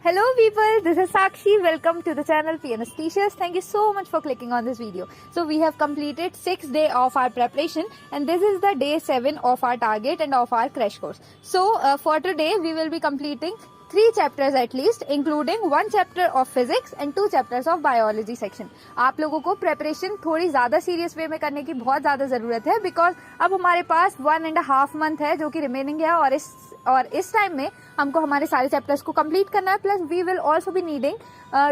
Hello people, this is Sakshi. Welcome to the channel PNS Teachers. Thank you so much for clicking on this video. So we have completed 6 days of our preparation and this is the day 7 of our target and of our crash course. So for today we will be completing 3 chapters at least, including 1 chapter of physics and 2 chapters of biology section. आप लोगों को preparation थोड़ी ज़्यादा serious way में करने की बहुत ज़्यादा ज़रूरत है because अब हमारे पास 1.5 month है जो कि remaining है और इस टाइम में हमको हमारे सारे चैप्टर्स को कंप्लीट करना है. Plus we will also be needing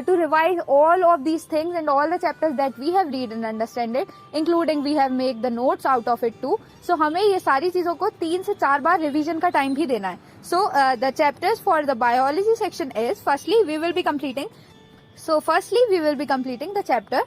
to revise all of these things and all the chapters that we have read and understand it, including we have make the notes out of it too. So हमें ये सारी चीजों को 3 से 4 बार revision का time भी देना है. So the chapters for the biology section is firstly we will be completing the chapter.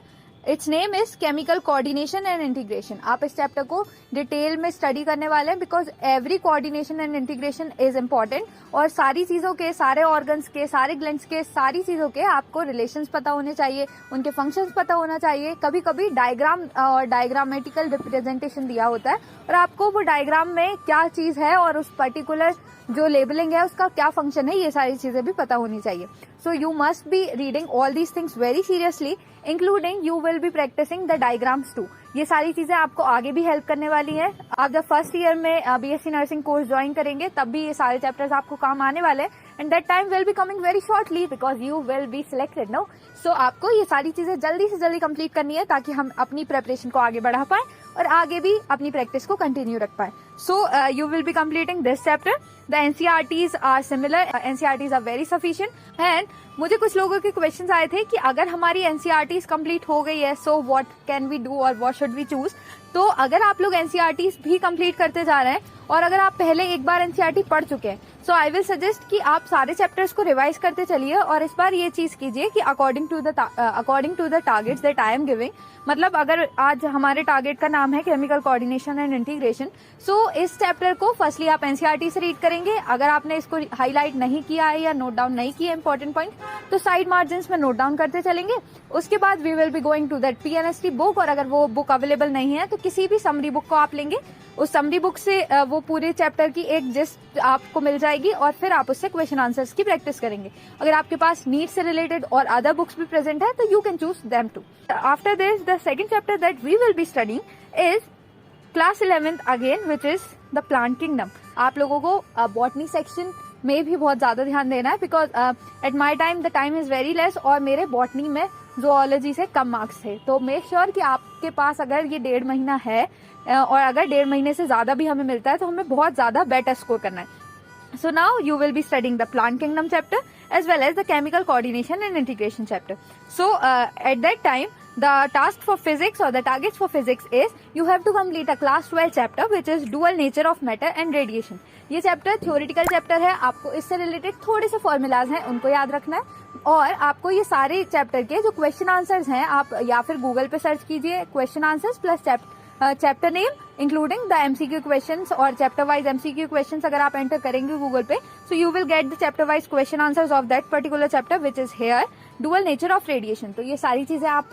Its name is chemical coordination and integration. आप इस चैप्टर को डिटेल में स्टडी करने वाले हैं because every coordination and integration is important और सारी चीजों के, सारे ऑर्गन्स के, सारे ग्लैंड्स के, सारी चीजों के आपको रिलेशंस पता होने चाहिए, उनके फंक्शंस पता होना चाहिए. कभी कभी डायग्राम और डायग्रामेटिकल रिप्रेजेंटेशन दिया होता है और आपको वो डायग्राम में क्या चीज है और उस पर्टिकुलर जो लेबलिंग है उसका क्या फंक्शन है, ये सारी चीजें भी पता होनी चाहिए. So you must be reading all these things very seriously, including you will be practising the diagrams too. ये सारी चीजें आपको आगे भी हेल्प करने वाली है. आप जब फर्स्ट ईयर में बीएससी नर्सिंग कोर्स ज्वाइन करेंगे तब भी ये सारे चैप्टर्स आपको काम आने वाले हैं and that time will be coming very shortly because you will be selected now. So आपको ये सारी चीजें जल्दी से जल्दी कंप्लीट करनी है ताकि हम अपनी प्रिपरेशन को आगे बढ़ा पाए और आगे भी अपनी प्रैक्टिस को कंटिन्यू रख पाए. So you will be completing this chapter. The NCERTs are similar, NCERTs are very sufficient. And मुझे कुछ लोगों के क्वेश्चंस आए थे कि अगर हमारी एनसीईआरटीज कंप्लीट हो गई है so what can we do और व्हाट शुड वी चूज. तो अगर आप लोग एनसीईआरटीज भी कंप्लीट करते जा रहे हैं और अगर आप पहले एक बार एनसीईआरटी पढ़ चुके हैं सो आई विल सजेस्ट कि आप सारे चैप्टर्स को रिवाइज करते चलिए और इस बार ये चीज कीजिए कि according to the targets that I am giving. मतलब अगर आज हमारे टारगेट का नाम है chemical coordination and integration, so इस चैप्टर को फर्स्टली आप एनसीईआरटी से रीड करेंगे. अगर आपने इसको हाईलाइट नहीं किया है या नोट डाउन नहीं किया इंपॉर्टेंट पॉइंट तो साइड मार्जिन में नोट डाउन करते चलेंगे. उसके बाद we will be going to that PNST book और अगर वो बुक अवेलेबल नहीं है तो किसी भी समरी बुक को आप लेंगे. उस समरी बुक से वो पूरे चैप्टर की एक जिस्ट आपको मिल जाएगी और फिर आप उससे क्वेश्चन आंसर्स की प्रैक्टिस करेंगे. अगर आपके पास नीट से रिलेटेड और अदर बुक्स भी प्रेजेंट है तो you can choose them too. After this the second chapter that we will be studying is class 11th again which is the plant kingdom. आप लोगों को बॉटनी सेक्शन में भी बहुत ज्यादा ध्यान देना है because at my time the time is very less और मेरे बॉटनी में जूलॉजी से कम मार्क्स थे. तो मेक श्योर कि आपके पास अगर ये 1.5 महीना है और अगर 1.5 महीने से ज्यादा भी हमें मिलता है तो हमें बहुत ज्यादा बेटर स्कोर करना है. So now you will be studying the plant kingdom chapter as well as the chemical coordination and integration chapter. So at that time the task for physics or the targets for physics is you have to complete a class 12 chapter which is dual nature of matter and radiation. ये chapter theoretical chapter है. आपको इससे related थोड़े से formulas हैं उनको याद रखना है और आपको ये सारे चैप्टर के जो क्वेश्चन आंसर्स हैं आप या फिर गूगल पे सर्च कीजिए question answers plus chapter name including the MCQ questions और चैप्टर वाइज एमसीक्यू क्वेश्चंस अगर आप एंटर करेंगे गूगल पे सो you will get the chapter wise question answers of that particular chapter which is here dual nature of radiation. तो ये सारी चीजें आप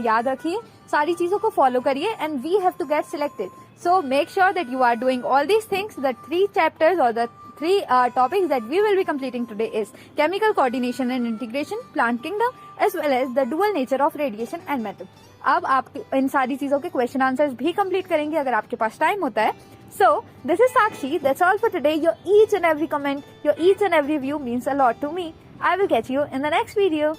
याद रखिए, सारी चीजों को फॉलो करिए and we have to get selected. So make sure that you are doing all these things. The 3 chapters or the 3 topics that we will be completing today is chemical coordination and integration, plant kingdom, as well as the dual nature of radiation and matter. अब आप इन सारी चीजों के question answers भी complete करेंगे अगर आपके पास time होता है. So this is Sakshi. That's all for today. Your each and every comment, your each and every view means a lot to me. I will catch you in the next video.